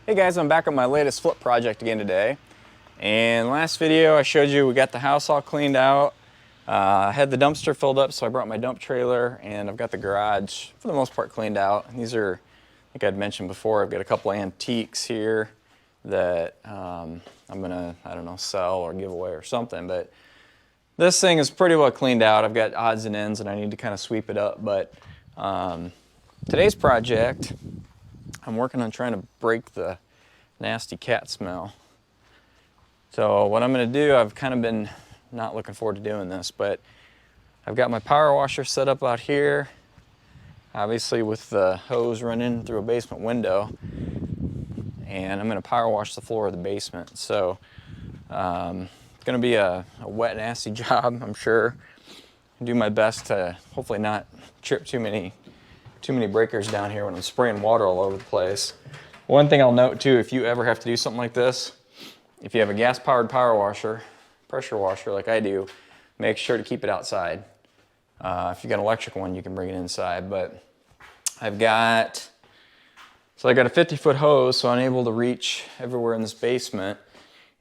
Hey guys, I'm back on my latest flip project again today. And last video I showed you we got the house all cleaned out. I had the dumpster filled up, so I brought my dump trailer, and I've got the garage for the most part cleaned out. And these are, like I'd mentioned before, I've got a couple antiques here that I'm gonna, I don't know, sell or give away or something. But this thing is pretty well cleaned out. I've got odds and ends and I need to kind of sweep it up. But today's project, I'm working on trying to break the nasty cat smell. So what I'm going to do, I've kind of been not looking forward to doing this, but I've got my power washer set up out here, obviously with the hose running through a basement window, and I'm going to power wash the floor of the basement. So it's going to be a wet, nasty job, I'm sure. I'll do my best to hopefully not trip too many breakers down here when I'm spraying water all over the place. One thing I'll note too, if you ever have to do something like this, if you have a gas-powered power washer, pressure washer like I do, make sure to keep it outside. If you got an electric one, you can bring it inside. But I got a 50-foot hose, so I'm able to reach everywhere in this basement.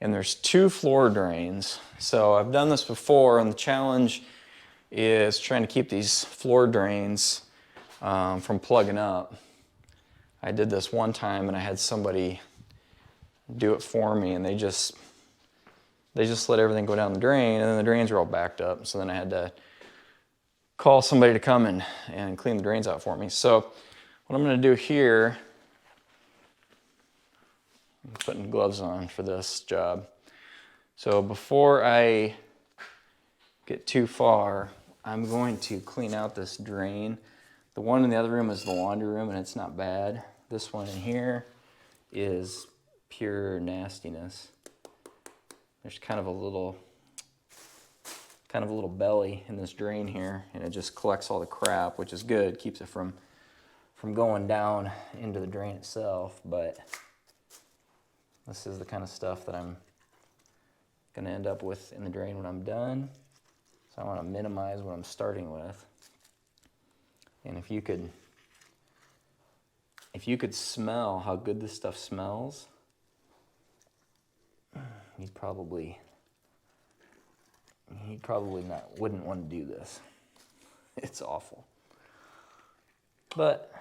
And there's 2 floor drains. So I've done this before, and the challenge is trying to keep these floor drains from plugging up. I did this one time and I had somebody do it for me, and they just let everything go down the drain, and then the drains were all backed up. So then I had to call somebody to come and clean the drains out for me. So what I'm going to do here, I'm putting gloves on for this job. So before I get too far, I'm going to clean out this drain. The one in the other room is the laundry room, and it's not bad. This one in here is pure nastiness. There's kind of a little belly in this drain here, and it just collects all the crap, which is good, keeps it from going down into the drain itself. But this is the kind of stuff that I'm going to end up with in the drain when I'm done. So I want to minimize what I'm starting with. And if you could smell how good this stuff smells, you'd probably wouldn't want to do this. It's awful. But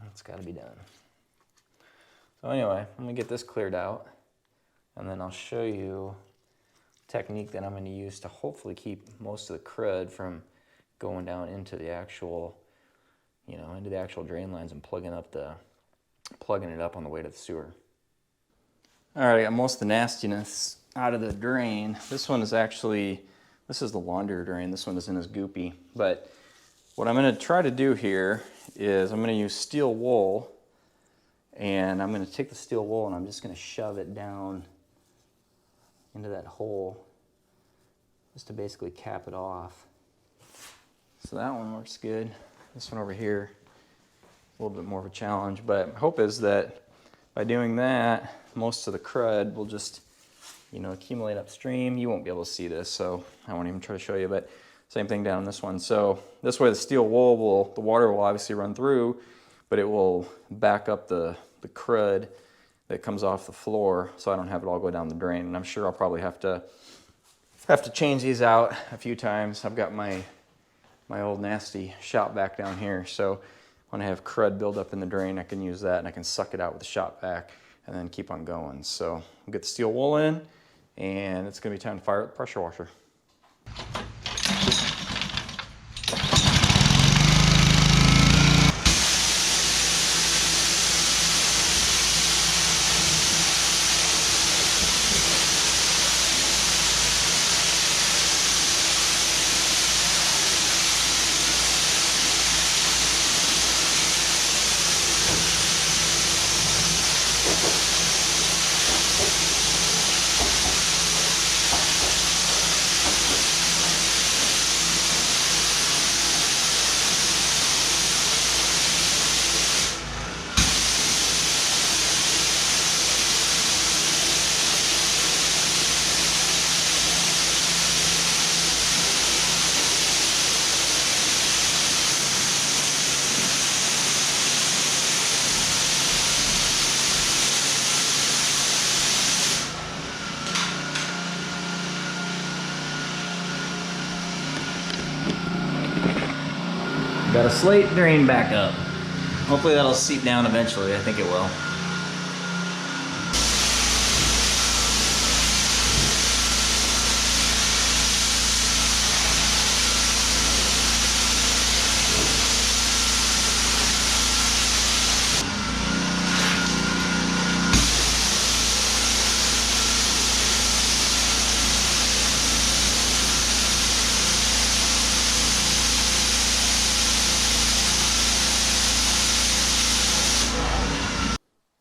it's got to be done. So anyway, I'm going to get this cleared out, and then I'll show you a technique that I'm going to use to hopefully keep most of the crud from going down into the actual, into the actual drain lines and plugging it up on the way to the sewer. All right, I got most of the nastiness out of the drain. This is the laundry drain. This one isn't as goopy. But what I'm going to try to do here is I'm going to use steel wool, and I'm going to take the steel wool and I'm just going to shove it down into that hole just to basically cap it off. So that one works good. This one over here, a little bit more of a challenge, but my hope is that by doing that, most of the crud will just, accumulate upstream. You won't be able to see this, so I won't even try to show you, but same thing down this one. So this way the steel wool the water will obviously run through, but it will back up the crud that comes off the floor, so I don't have it all go down the drain. And I'm sure I'll probably have to change these out a few times. I've got my old nasty shop vac down here, so when I have crud build up in the drain, I can use that and I can suck it out with the shop vac and then keep on going. So I'll get the steel wool in, and it's going to be time to fire up the pressure washer. Got a slate drain back up. Hopefully that'll seep down eventually. I think it will.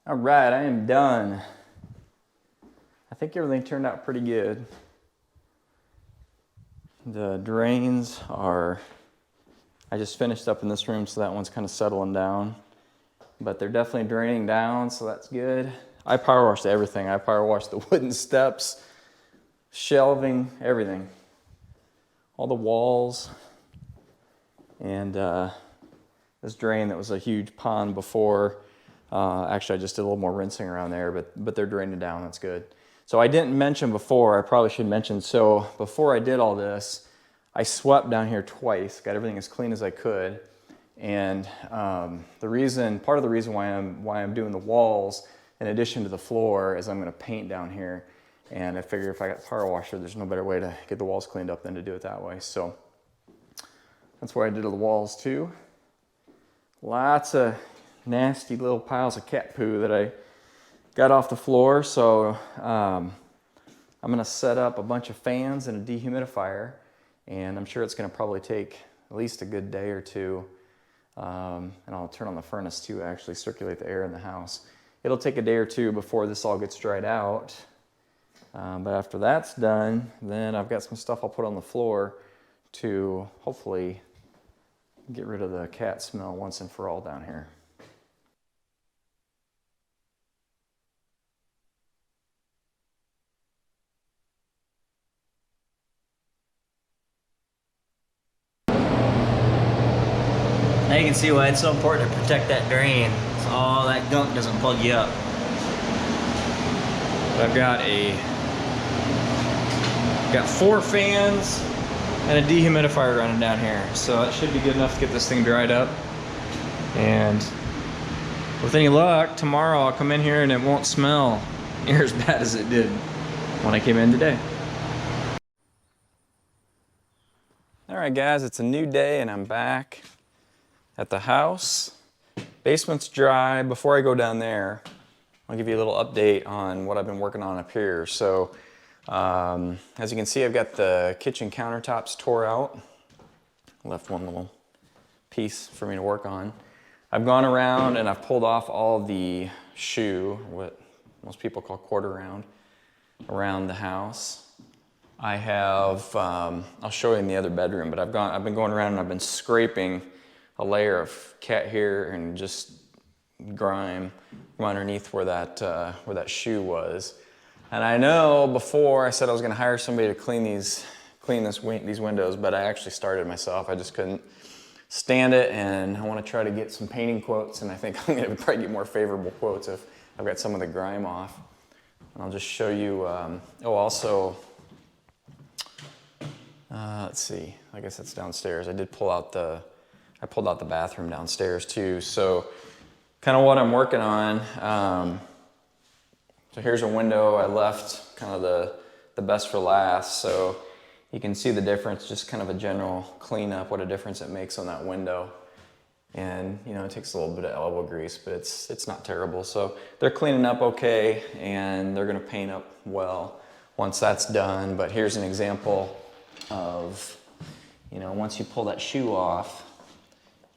All right, I am done. I think everything turned out pretty good. The drains are, I just finished up in this room, so that one's kind of settling down. But they're definitely draining down, so that's good. I power washed everything. I power washed the wooden steps, shelving, everything. All the walls. And this drain that was a huge pond before, actually I just did a little more rinsing around there, but they're draining down, that's good. So I didn't mention before, I probably should mention, so before I did all this, I swept down here twice, got everything as clean as I could. And part of the reason why I'm doing the walls in addition to the floor is I'm gonna paint down here. And I figure if I got power washer, there's no better way to get the walls cleaned up than to do it that way. So that's why I did the walls too. Lots of nasty little piles of cat poo that I got off the floor. So I'm gonna set up a bunch of fans and a dehumidifier, and I'm sure it's gonna probably take at least a good day or two. And I'll turn on the furnace to actually circulate the air in the house. It'll take a day or two before this all gets dried out. But after that's done, then I've got some stuff I'll put on the floor to hopefully get rid of the cat smell once and for all down here. Now you can see why it's so important to protect that drain, so all that gunk doesn't plug you up. I've got 4 fans and a dehumidifier running down here, so it should be good enough to get this thing dried up. And with any luck, tomorrow I'll come in here and it won't smell near as bad as it did when I came in today. All right guys, it's a new day and I'm back at the house. Basement's dry. Before I go down there, I'll give you a little update on what I've been working on up here. So as you can see, I've got the kitchen countertops tore out. Left one little piece for me to work on. I've gone around and I've pulled off all the shoe, what most people call quarter round, around the house. I have, I'll show you in the other bedroom, but I've been going around and I've been scraping a layer of cat hair and just grime from underneath where that shoe was. And I know before I said I was going to hire somebody to clean these windows, but I actually started myself. I just couldn't stand it, and I want to try to get some painting quotes, and I think I'm going to probably get more favorable quotes if I've got some of the grime off. And I'll just show you. Also, let's see. I guess that's downstairs. I pulled out the bathroom downstairs too. So kind of what I'm working on. So here's a window I left kind of the best for last. So you can see the difference, just kind of a general cleanup, what a difference it makes on that window. And you know, it takes a little bit of elbow grease, but it's not terrible. So they're cleaning up okay, and they're gonna paint up well once that's done. But here's an example of, you know, once you pull that shoe off,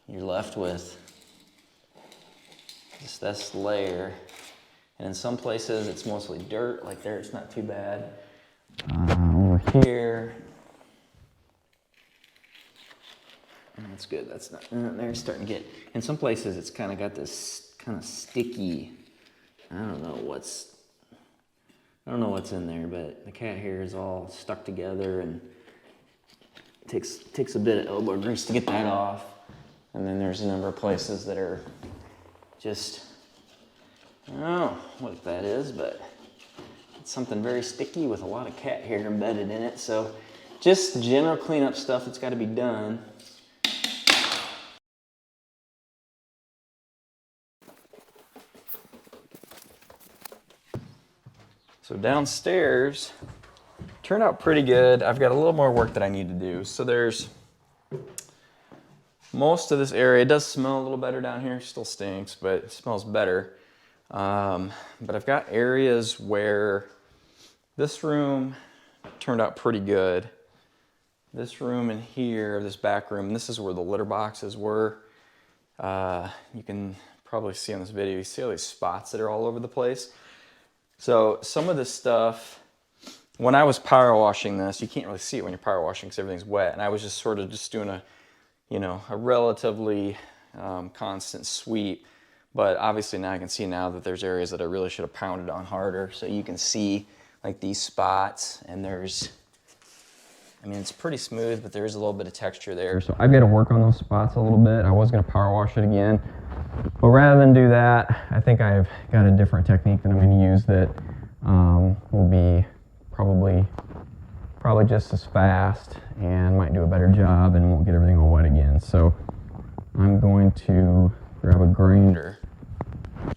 you're left with just this layer. And in some places it's mostly dirt, like there it's not too bad. Over here, that's good, that's not, there's starting to get, in some places it's kind of got this kind of sticky, I don't know what's in there, but the cat hair is all stuck together and it takes a bit of elbow grease to get that off. And then there's a number of places that are just, I don't know what that is, but it's something very sticky with a lot of cat hair embedded in it. So just general cleanup stuff that's got to be done. So downstairs, turned out pretty good. I've got a little more work that I need to do. So there's most of this area. It does smell a little better down here. Still stinks, but it smells better. But I've got areas where this room turned out pretty good. This room in here, this back room, this is where the litter boxes were. You can probably see on this video, you see all these spots that are all over the place. So some of this stuff, when I was power washing this, you can't really see it when you're power washing because everything's wet. And I was just sort of just doing a, you know, a relatively constant sweep. But obviously now I can see now that there's areas that I really should have pounded on harder. So you can see like these spots, and there's, I mean, it's pretty smooth, but there is a little bit of texture there. So I've got to work on those spots a little bit. I was going to power wash it again. But rather than do that, I think I've got a different technique that I'm going to use that will be probably just as fast and might do a better job and won't get everything all wet again. So I'm going to grab a grinder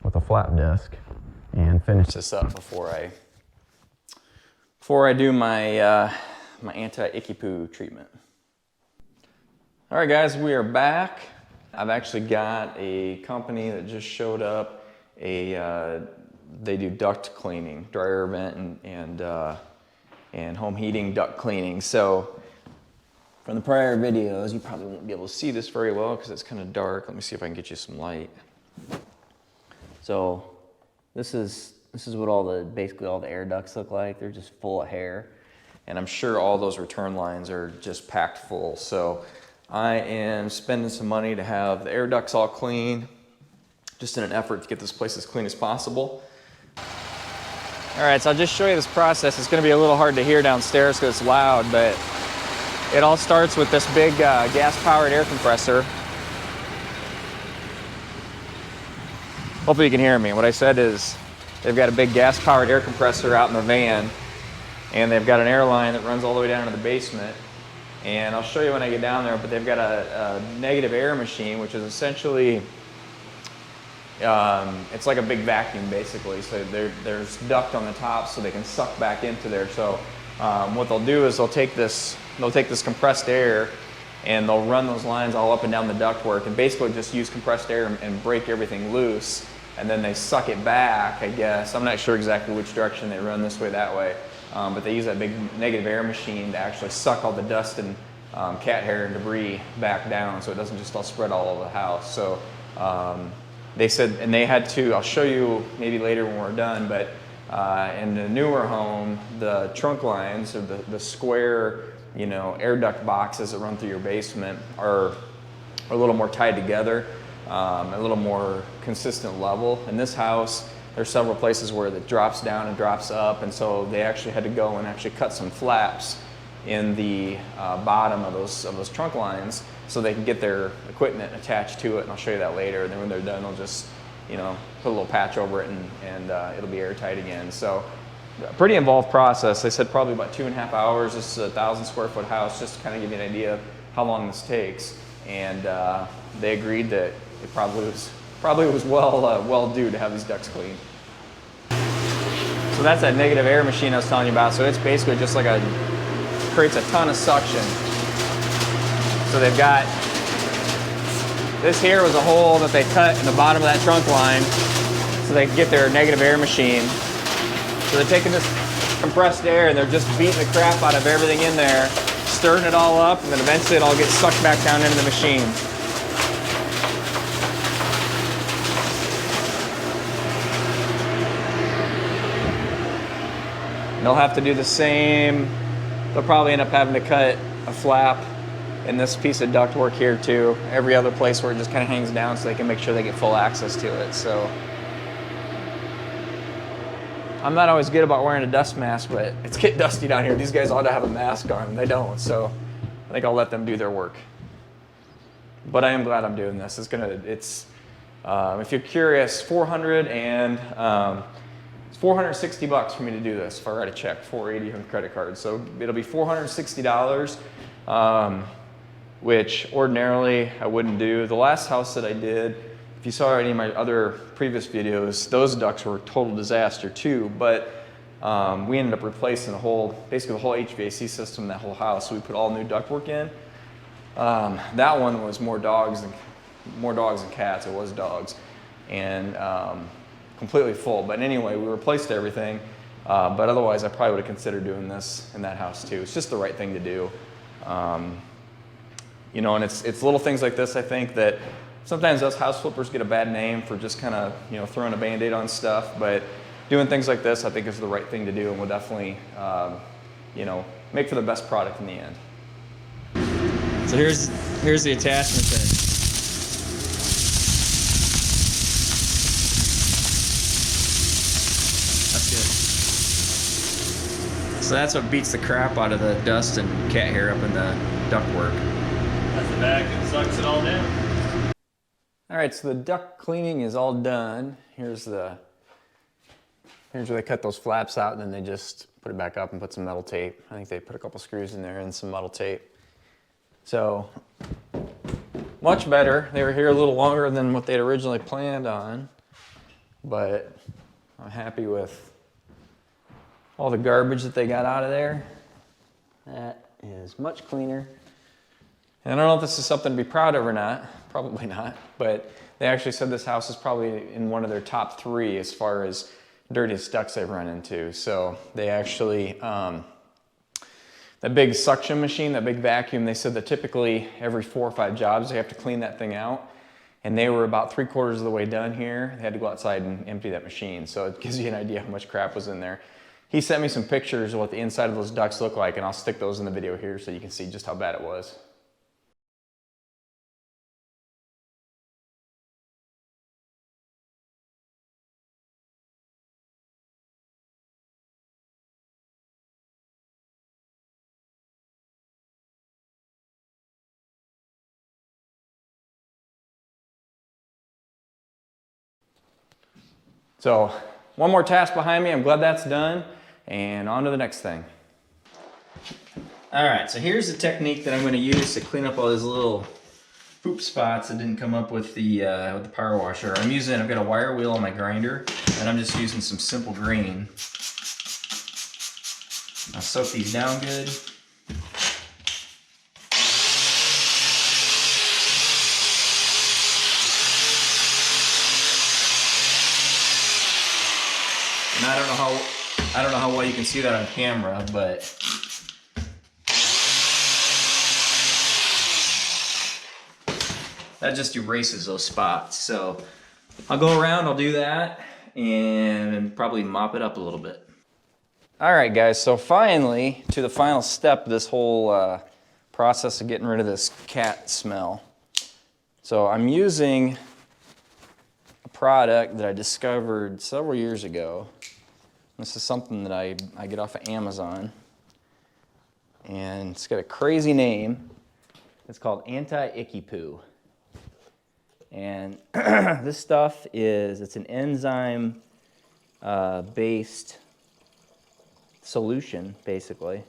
with a flat disc and finish this up before I do my my anti-Icky Poo treatment. All right, guys, we are back. I've actually got a company that just showed up. They do duct cleaning, dry air vent and home heating duct cleaning. So from the prior videos, you probably won't be able to see this very well because it's kind of dark. Let me see if I can get you some light. So this is what basically all the air ducts look like. They're just full of hair. And I'm sure all those return lines are just packed full. So I am spending some money to have the air ducts all clean, just in an effort to get this place as clean as possible. All right, so I'll just show you this process. It's gonna be a little hard to hear downstairs because it's loud, but it all starts with this big gas-powered air compressor. Hopefully you can hear me. What I said is they've got a big gas-powered air compressor out in the van, and they've got an air line that runs all the way down to the basement. And I'll show you when I get down there, but they've got a negative air machine, which is essentially, it's like a big vacuum basically. So there's duct on the top so they can suck back into there. So what they'll do is they'll take this compressed air and they'll run those lines all up and down the ductwork and basically just use compressed air and break everything loose. And then they suck it back, I guess. I'm not sure exactly which direction they run, this way, that way. But they use that big negative air machine to actually suck all the dust and cat hair and debris back down so it doesn't just all spread all over the house. So they said, and they had to, I'll show you maybe later when we're done, but in the newer home, the trunk lines, or the square, you know, air duct boxes that run through your basement are a little more tied together, a little more consistent level. In this house, there's several places where it drops down and drops up, and so they actually had to go and actually cut some flaps in the bottom of those trunk lines so they can get their equipment attached to it, and I'll show you that later. And then when they're done, they'll just, you know, put a little patch over it and it'll be airtight again. So a pretty involved process. They said probably about 2.5 hours. This is a 1,000 square foot house, just to kind of give you an idea of how long this takes. And they agreed that it probably was well due to have these ducts cleaned. So that's that negative air machine I was telling you about. So it's basically just like creates a ton of suction. So they've got, this here was a hole that they cut in the bottom of that trunk line so they can get their negative air machine. So they're taking this compressed air and they're just beating the crap out of everything in there, stirring it all up, and then eventually it all gets sucked back down into the machine. They'll have to do the same. They'll probably end up having to cut a flap in this piece of ductwork here too. Every other place where it just kind of hangs down so they can make sure they get full access to it. So I'm not always good about wearing a dust mask, but it's getting dusty down here. These guys ought to have a mask on, and they don't. So I think I'll let them do their work. But I am glad I'm doing this. If you're curious, it's $460 for me to do this if I write a check, $480 on the credit card. So it'll be $460, which ordinarily I wouldn't do. The last house that I did, if you saw any of my other previous videos, those ducts were a total disaster too. But we ended up replacing basically the whole HVAC system in that whole house. So we put all new ductwork in. That one was more dogs than cats. It was dogs, and completely full. But anyway, we replaced everything. But otherwise, I probably would have considered doing this in that house too. It's just the right thing to do. You know, and it's little things like this, I think, that sometimes us house flippers get a bad name for just kind of, you know, throwing a Band-Aid on stuff. But doing things like this, I think, is the right thing to do, and will definitely, you know, make for the best product in the end. So here's the attachment then. That's good. So that's what beats the crap out of the dust and cat hair up in the ductwork. That's the back and sucks it all down. All right, so the duct cleaning is all done. Here's where they cut those flaps out, and then they just put it back up and put some metal tape. I think they put a couple screws in there and some metal tape. So, much better. They were here a little longer than what they'd originally planned on, but I'm happy with all the garbage that they got out of there. That is much cleaner. And I don't know if this is something to be proud of or not, probably not, but they actually said this house is probably in one of their top 3 as far as dirtiest ducts they've run into. So they actually, that big suction machine, that big vacuum, they said that typically every 4 or 5 jobs they have to clean that thing out. And they were about 3/4 of the way done here. They had to go outside and empty that machine. So it gives you an idea how much crap was in there. He sent me some pictures of what the inside of those ducts look like, and I'll stick those in the video here so you can see just how bad it was. So one more task behind me. I'm glad that's done, and on to the next thing. All right, so here's the technique that I'm going to use to clean up all these little poop spots that didn't come up with the power washer. I've got a wire wheel on my grinder, and I'm just using some simple green. I'll soak these down good. And I don't know how well you can see that on camera, but that just erases those spots. So I'll go around, I'll do that, and probably mop it up a little bit. All right, guys, so finally to the final step of this whole process of getting rid of this cat smell. So I'm using a product that I discovered several years ago. This is something that I get off of Amazon, and it's got a crazy name. It's called Icky Poo. And this stuff it's an enzyme based solution, basically.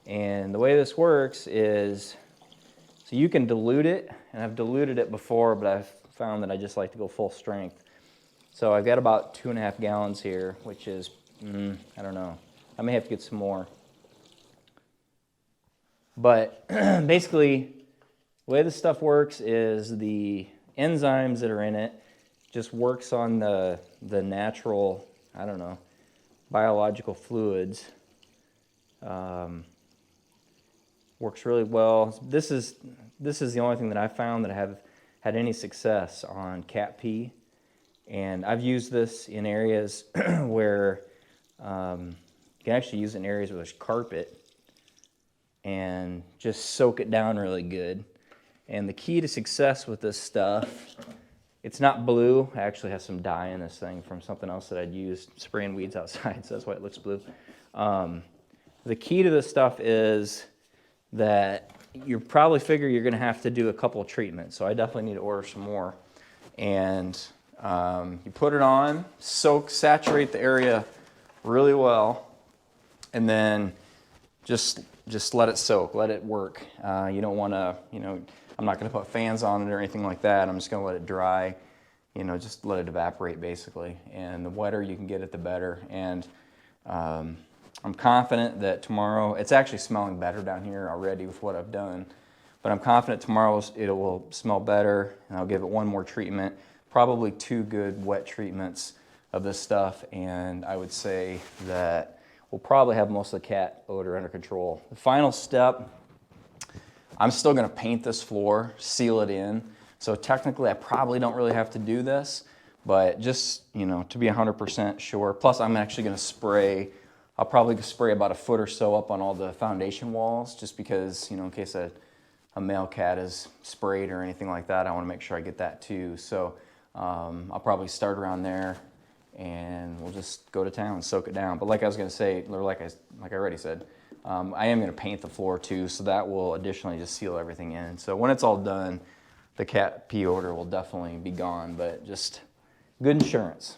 And the way this works is, so you can dilute it, and I've diluted it before, but I've found that I just like to go full strength. So I've got about 2.5 gallons here, which is, I don't know. I may have to get some more. But basically, the way this stuff works is the enzymes that are in it just works on the natural, I don't know, biological fluids. Works really well. This is the only thing that I found that I have had any success on cat pee. And I've used this in areas where you can actually use it in areas where there's carpet and just soak it down really good. And the key to success with this stuff, it's not blue. It actually has some dye in this thing from something else that I'd used spraying weeds outside, so that's why it looks blue. The key to this stuff is that you probably figure you're going to have to do a couple of treatments, so I definitely need to order some more. And you put it on, saturate the area really well, and then just let it soak, let it work. You don't want to, I'm not going to put fans on it or anything like that. I'm just going to let it dry, just let it evaporate basically. And the wetter you can get it, the better. And I'm confident that tomorrow, it's actually smelling better down here already with what I've done, but I'm confident tomorrow it will smell better, and I'll give it one more treatment, probably 2 good wet treatments of this stuff, and I would say that we'll probably have most of the cat odor under control. The final step, I'm still gonna paint this floor, seal it in, so technically I probably don't really have to do this, but just, you know, to be 100% sure. Plus I'm actually gonna spray, I'll probably spray about 1 foot or so up on all the foundation walls, just because, you know, in case a male cat is sprayed or anything like that, I wanna make sure I get that too. So I'll probably start around there and we'll just go to town and soak it down. But like I was gonna say, or like I already said, I am gonna paint the floor too, so that will additionally just seal everything in. So when it's all done, the cat pee odor will definitely be gone, but just good insurance.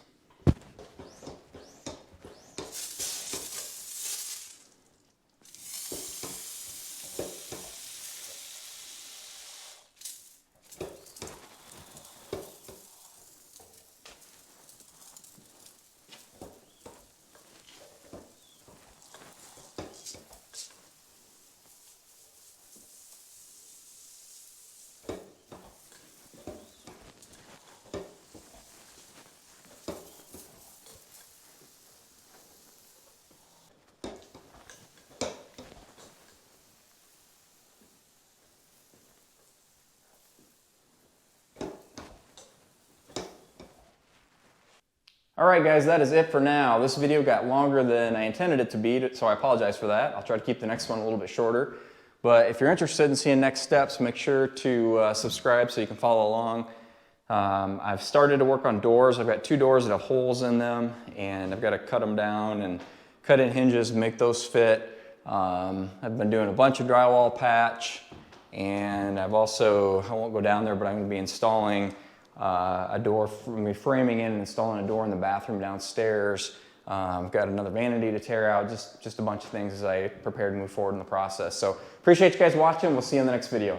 All right, guys, that is it for now. This video got longer than I intended it to be, so I apologize for that. I'll try to keep the next one a little bit shorter. But if you're interested in seeing next steps, make sure to subscribe so you can follow along. I've started to work on doors. I've got 2 doors that have holes in them, and I've got to cut them down and cut in hinges and make those fit. I've been doing a bunch of drywall patch, and I won't go down there, but I'm going to be installing a door, framing in and installing a door in the bathroom downstairs. I've got another vanity to tear out, just a bunch of things as I prepare to move forward in the process. So appreciate you guys watching. We'll see you in the next video.